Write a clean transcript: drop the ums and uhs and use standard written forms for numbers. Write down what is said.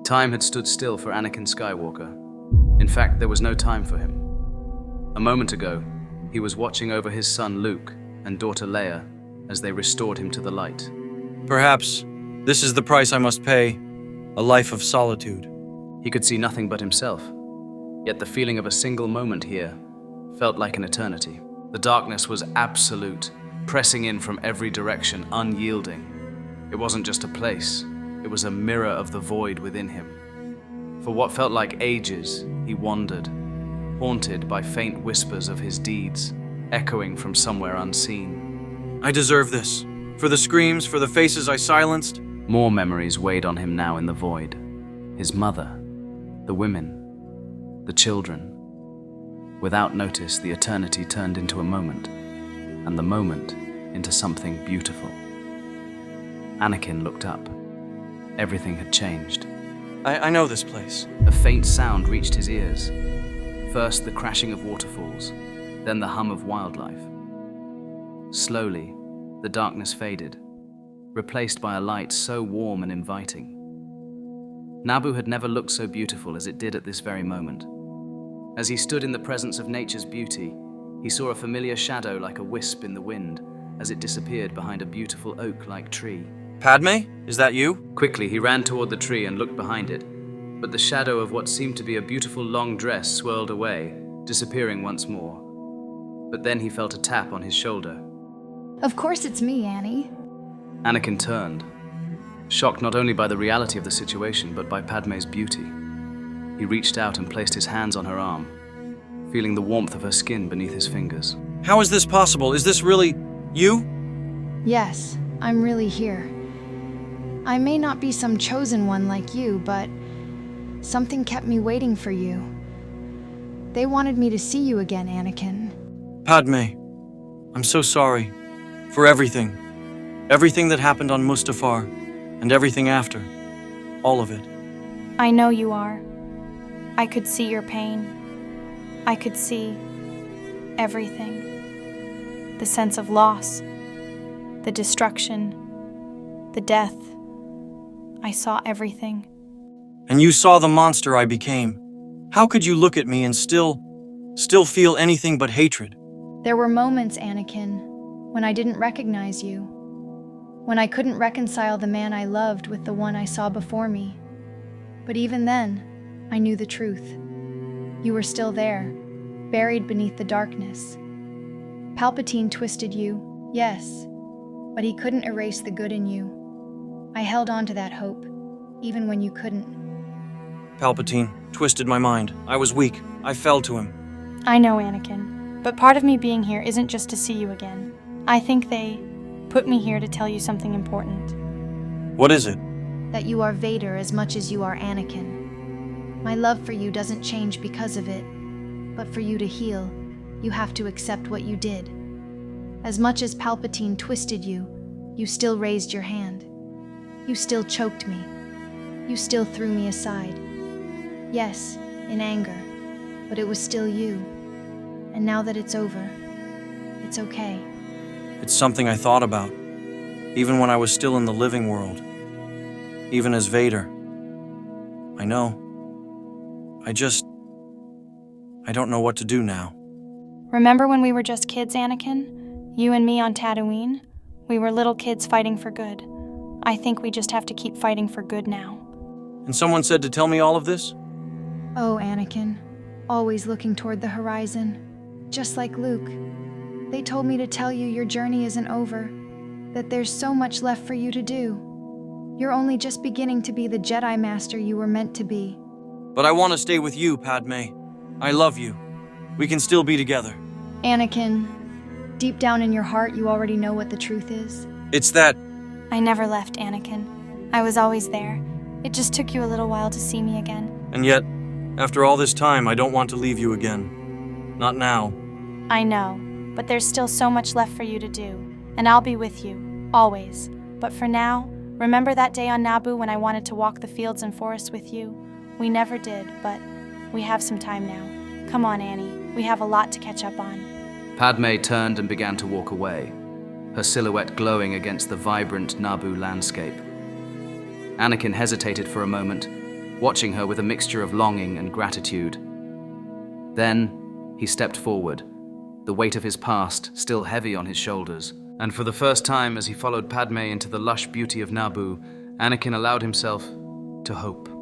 Time had stood still for Anakin Skywalker. In fact, there was no time for him. A moment ago, he was watching over his son Luke and daughter Leia as they restored him to the light. Perhaps this is the price I must pay, a life of solitude. He could see nothing but himself, yet the feeling of a single moment here felt like an eternity. The darkness was absolute, pressing in from every direction, unyielding. It wasn't just a place, it was a mirror of the void within him. For what felt like ages, he wandered, haunted by faint whispers of his deeds, echoing from somewhere unseen. I deserve this. For the screams, for the faces I silenced. More memories weighed on him now in the void. His mother, the women, the children. Without notice, the eternity turned into a moment, and the moment into something beautiful. Anakin looked up. Everything had changed. I know this place. A faint sound reached his ears. First the crashing of waterfalls, then the hum of wildlife. Slowly, the darkness faded, replaced by a light so warm and inviting. Naboo had never looked so beautiful as it did at this very moment. As he stood in the presence of nature's beauty, he saw a familiar shadow like a wisp in the wind as it disappeared behind a beautiful oak-like tree. Padme, is that you? Quickly, he ran toward the tree and looked behind it, but the shadow of what seemed to be a beautiful long dress swirled away, disappearing once more. But then he felt a tap on his shoulder. Of course it's me, Annie. Anakin turned, shocked not only by the reality of the situation, but by Padme's beauty. He reached out and placed his hands on her arm, feeling the warmth of her skin beneath his fingers. How is this possible? Is this really you? Yes, I'm really here. I may not be some chosen one like you, but something kept me waiting for you. They wanted me to see you again, Anakin. Padme, I'm so sorry for everything. Everything that happened on Mustafar, and everything after. All of it. I know you are. I could see your pain. I could see everything. The sense of loss, the destruction, the death. I saw everything. And you saw the monster I became. How could you look at me and still feel anything but hatred? There were moments, Anakin, when I didn't recognize you. When I couldn't reconcile the man I loved with the one I saw before me. But even then, I knew the truth. You were still there, buried beneath the darkness. Palpatine twisted you, yes, but he couldn't erase the good in you. I held on to that hope, even when you couldn't. Palpatine twisted my mind. I was weak. I fell to him. I know, Anakin, but part of me being here isn't just to see you again. I think they put me here to tell you something important. What is it? That you are Vader as much as you are Anakin. My love for you doesn't change because of it, but for you to heal, you have to accept what you did. As much as Palpatine twisted you, you still raised your hand. You still choked me. You still threw me aside. Yes, in anger, but it was still you. And now that it's over, it's okay. It's something I thought about, even when I was still in the living world. Even as Vader. I know. I don't know what to do now. Remember when we were just kids, Anakin? You and me on Tatooine? We were little kids fighting for good. I think we just have to keep fighting for good now. And someone said to tell me all of this? Oh, Anakin, always looking toward the horizon, just like Luke. They told me to tell you your journey isn't over, that there's so much left for you to do. You're only just beginning to be the Jedi Master you were meant to be. But I want to stay with you, Padme. I love you. We can still be together. Anakin, deep down in your heart, you already know what the truth is. It's that... I never left, Anakin. I was always there. It just took you a little while to see me again. And yet, after all this time, I don't want to leave you again. Not now. I know, but there's still so much left for you to do. And I'll be with you, always. But for now, remember that day on Naboo when I wanted to walk the fields and forests with you? We never did, but we have some time now. Come on, Annie. We have a lot to catch up on. Padme turned and began to walk away, her silhouette glowing against the vibrant Naboo landscape. Anakin hesitated for a moment, watching her with a mixture of longing and gratitude. Then, he stepped forward, the weight of his past still heavy on his shoulders. And for the first time, as he followed Padme into the lush beauty of Naboo, Anakin allowed himself to hope.